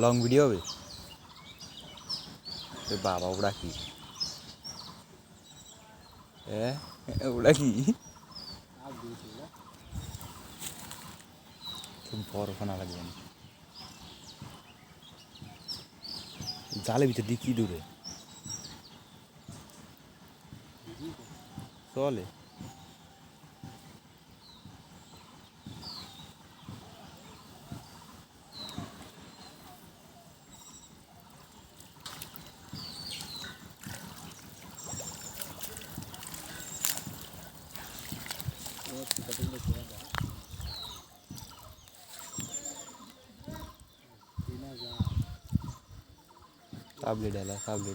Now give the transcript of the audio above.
long video হবে বাবা ওরা কি হ্যাঁ ওরা কি খুব বড় খানা লাগবে না জালের ভিতর দিয়ে কি দূরে চলে साबले डाला साबले